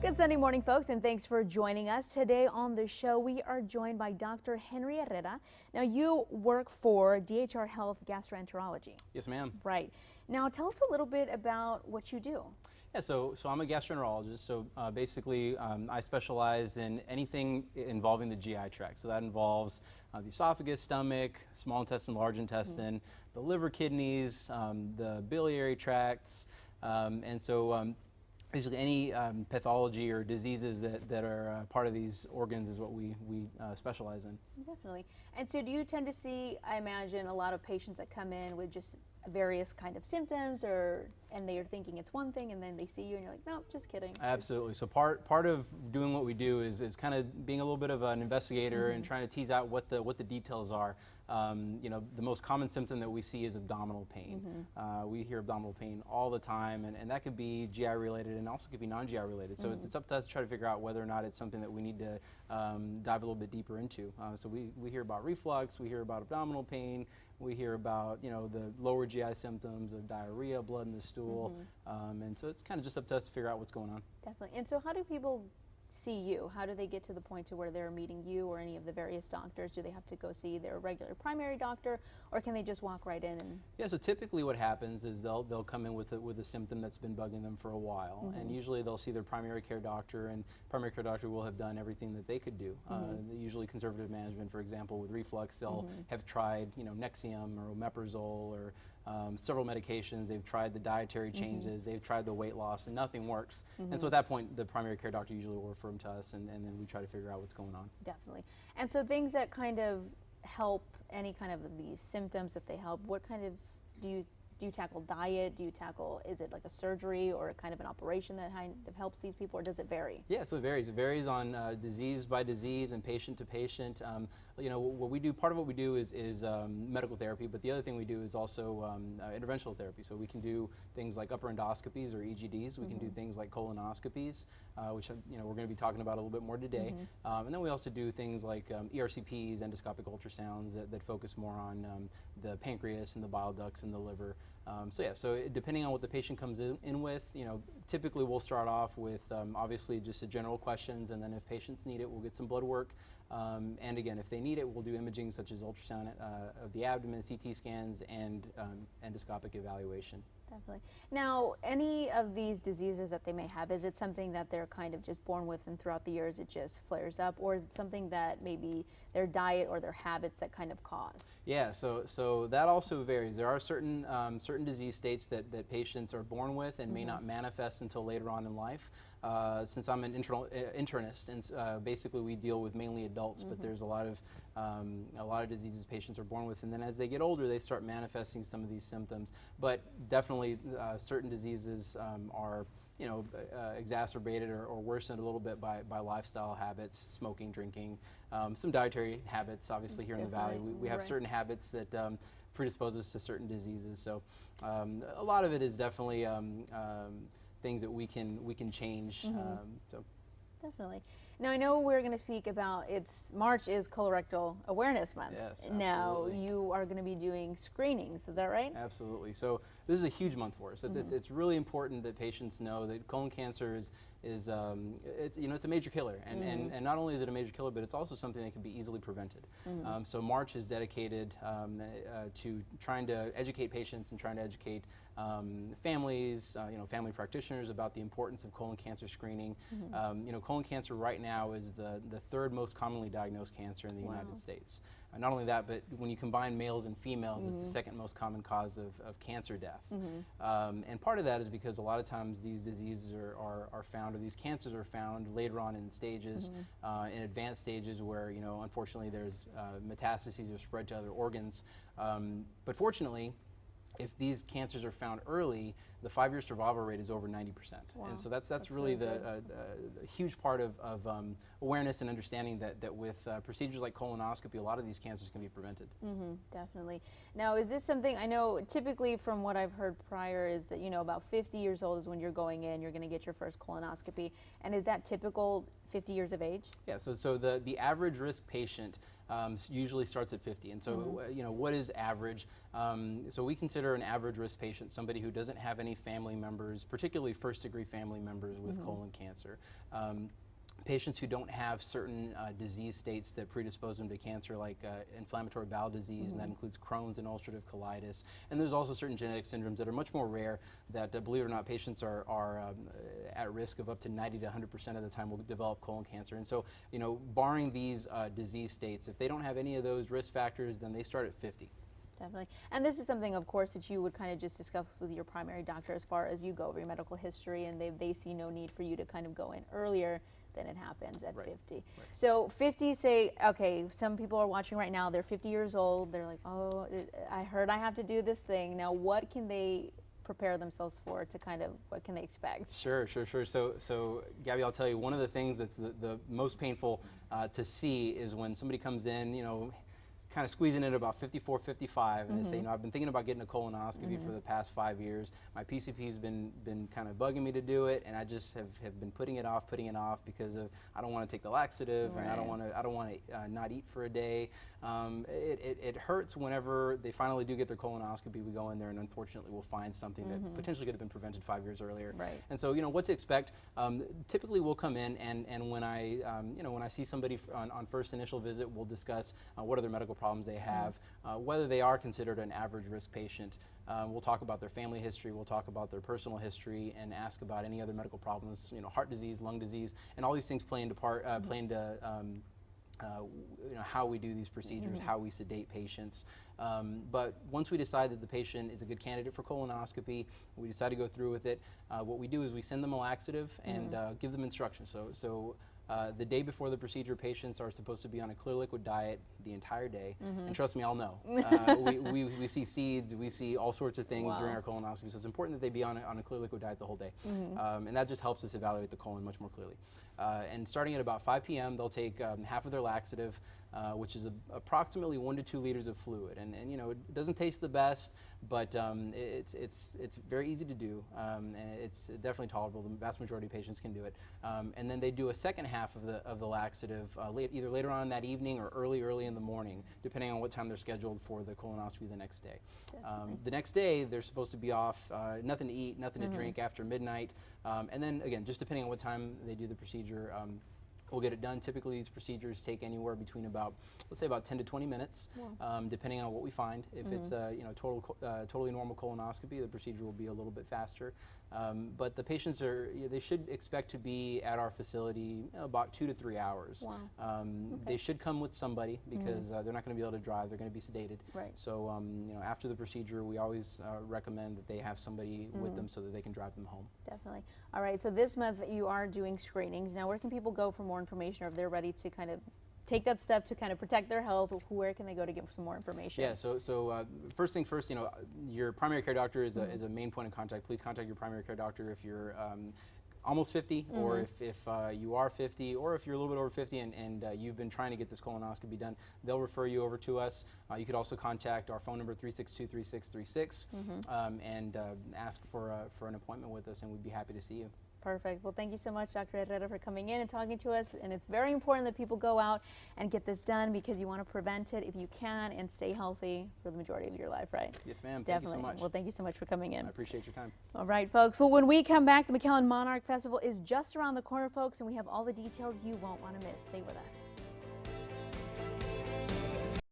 Good Sunday morning, folks, and thanks for joining us. Today on the show, we are joined by Dr. Henry Herrera. Now, you work for DHR Health Gastroenterology. Yes, ma'am. Right. Now, tell us a little bit about what you do. Yeah, so I'm a gastroenterologist. So basically, I specialize in anything involving the GI tract. So that involves the esophagus, stomach, small intestine, large intestine, the liver, kidneys, the biliary tracts, and so basically any pathology or diseases that are part of these organs is what we specialize in. Definitely. And so do you tend to see, I imagine, a lot of patients that come in with just various kind of symptoms, and they are thinking it's one thing, and then they see you and you're like, no, just kidding? Absolutely. So part of doing what we do is kind of being a little bit of an investigator and trying to tease out what the details are. You know, the most common symptom that we see is abdominal pain. We hear abdominal pain all the time, and that could be GI related and also could be non-GI related. So it's up to us to try to figure out whether or not it's something that we need to dive a little bit deeper into. So we hear about reflux, we hear about abdominal pain, we hear about, you know, the lower GI symptoms of diarrhea, blood in the stool, and so it's kind of just up to us to figure out what's going on. Definitely. And so how do people see you? How do they get to the point to where they're meeting you or any of the various doctors? Do they have to go see their regular primary doctor, or can they just walk right in? And yeah, so typically what happens is they'll come in with a symptom that's been bugging them for a while, and usually they'll see their primary care doctor, and primary care doctor will have done everything that they could do. Usually conservative management, for example, with reflux, they'll have tried, you know, Nexium or omeprazole or several medications. They've tried the dietary changes, they've tried the weight loss, and nothing works. And so at that point, the primary care doctor usually will refer them to us, and then we try to figure out what's going on. Definitely. And so things that kind of help any kind of these symptoms that they help, what kind of do you tackle diet? Do you tackle, is it like a surgery or a kind of an operation that kind of helps these people, or does it vary? Yeah, so it varies. It varies on disease by disease and patient to patient. You know, what we do, part of what we do is medical therapy, but the other thing we do is also interventional therapy. So we can do things like upper endoscopies or EGDs. We can do things like colonoscopies, which, you know, we're going to be talking about a little bit more today. And then we also do things like ERCPs, endoscopic ultrasounds that focus more on the pancreas and the bile ducts and the liver. So yeah, so depending on what the patient comes in with, you know, typically we'll start off with obviously just the general questions, and then if patients need it, we'll get some blood work. And again, if they need it, we'll do imaging such as ultrasound of the abdomen, CT scans, and endoscopic evaluation. Definitely. Now, any of these diseases that they may have, is it something that they're kind of just born with and throughout the years it just flares up, or is it something that maybe their diet or their habits that kind of cause? Yeah, so that also varies. There are certain disease states that patients are born with and may not manifest until later on in life. Since I'm an internist, and basically we deal with mainly adults, but there's a lot of diseases patients are born with, and then as they get older, they start manifesting some of these symptoms. But definitely, certain diseases are, you know, exacerbated or worsened a little bit by lifestyle habits, smoking, drinking, some dietary habits. Obviously, here in the Valley, we have certain habits that predispose us to certain diseases. So a lot of it is definitely things that we can change. So. Definitely. Now, I know we're going to speak about, March is Colorectal Awareness Month. Yes, absolutely. Now, you are going to be doing screenings, is that right? Absolutely. So this is a huge month for us. It's really important that patients know that colon cancer is it's a major killer, and not only is it a major killer, but it's also something that can be easily prevented. So March is dedicated to trying to educate patients and trying to educate families, family practitioners about the importance of colon cancer screening. Colon cancer right now is the third most commonly diagnosed cancer in the United States. Not only that, but when you combine males and females, it's the second most common cause of cancer death. And part of that is because a lot of times these diseases are found, or these cancers are found later on in stages, in advanced stages where, unfortunately there's metastases or spread to other organs. But fortunately, if these cancers are found early, the 5-year survival rate is over 90%. Wow. And so that's really the huge part of awareness and understanding that with procedures like colonoscopy, a lot of these cancers can be prevented. Definitely. Now, is this something, I know typically from what I've heard prior is that, about 50 years old is when you're going in, you're going to get your first colonoscopy. And is that typical 50 years of age? Yeah, so the average risk patient usually starts at 50. And so, what is average? So we consider an average risk patient somebody who doesn't have any family members, particularly first-degree family members with colon cancer. Patients who don't have certain disease states that predispose them to cancer, like inflammatory bowel disease, and that includes Crohn's and ulcerative colitis. And there's also certain genetic syndromes that are much more rare that, believe it or not, patients are at risk of up to 90 to 100% of the time will develop colon cancer. And so, you know, barring these disease states, if they don't have any of those risk factors, then they start at 50. Definitely. And this is something, of course, that you would kind of just discuss with your primary doctor as far as you go over your medical history, and they see no need for you to kind of go in earlier than it happens at 50. Right. So 50, say, okay, some people are watching right now, they're 50 years old, they're like, oh, I heard I have to do this thing. Now, what can they prepare themselves for to kind of, what can they expect? Sure. So Gabby, I'll tell you, one of the things that's the most painful to see is when somebody comes in, you know, kind of squeezing in at about 54, 55, and they say, you know, I've been thinking about getting a colonoscopy for the past 5 years. My PCP's been kind of bugging me to do it, and I just have been putting it off because of I don't want to take the laxative, and I don't want to not eat for a day. It hurts whenever they finally do get their colonoscopy. We go in there, and unfortunately, we'll find something that potentially could have been prevented 5 years earlier. Right. And so, you know, what to expect. Typically, we'll come in, and when I you know, when I see somebody on first initial visit, we'll discuss what are their medical problems they have, whether they are considered an average risk patient. We'll talk about their family history, we'll talk about their personal history, and ask about any other medical problems, you know, heart disease, lung disease, and all these things play into you know, how we do these procedures, how we sedate patients. But once we decide that the patient is a good candidate for colonoscopy, we decide to go through with it, what we do is we send them a laxative and give them instructions. So the day before the procedure, patients are supposed to be on a clear liquid diet the entire day. And trust me, I'll know. We see seeds, we see all sorts of things during our colonoscopy, so it's important that they be on a clear liquid diet the whole day. And that just helps us evaluate the colon much more clearly. And starting at about 5 p.m., they'll take half of their laxative, which is approximately 1 to 2 liters of fluid. And you know, it doesn't taste the best, but it's very easy to do, and it's definitely tolerable. The vast majority of patients can do it. And then they do a second half of the laxative either later on that evening or early in the morning, depending on what time they're scheduled for the colonoscopy the next day. The next day, they're supposed to be off, nothing to eat, nothing to drink after midnight. And then again, just depending on what time they do the procedure, we'll get it done. Typically, these procedures take anywhere between about, let's say, about 10 to 20 minutes, depending on what we find. If it's you know, totally normal colonoscopy, the procedure will be a little bit faster. But the patients they should expect to be at our facility about 2 to 3 hours. They should come with somebody because they're not going to be able to drive. They're going to be sedated. Right. So you know, after the procedure, we always recommend that they have somebody with them so that they can drive them home. Definitely. All right, so this month you are doing screenings. Now, where can people go for more information, or if they're ready to kind of take that step to kind of protect their health, where can they go to get some more information? Yeah, so first thing first, you know, your primary care doctor is a main point of contact. Please contact your primary care doctor if you're almost 50, or if you are 50, or if you're a little bit over 50 and you've been trying to get this colonoscopy done, they'll refer you over to us. You could also contact our phone number 362-3636 and ask for an appointment with us, and we'd be happy to see you. Perfect. Well, thank you so much, Dr. Herrera, for coming in and talking to us. And it's very important that people go out and get this done because you want to prevent it if you can and stay healthy for the majority of your life, right? Yes, ma'am. Definitely. Thank you so much. Well, thank you so much for coming in. I appreciate your time. All right, folks. Well, when we come back, the McAllen Monarch Festival is just around the corner, folks, and we have all the details you won't want to miss. Stay with us.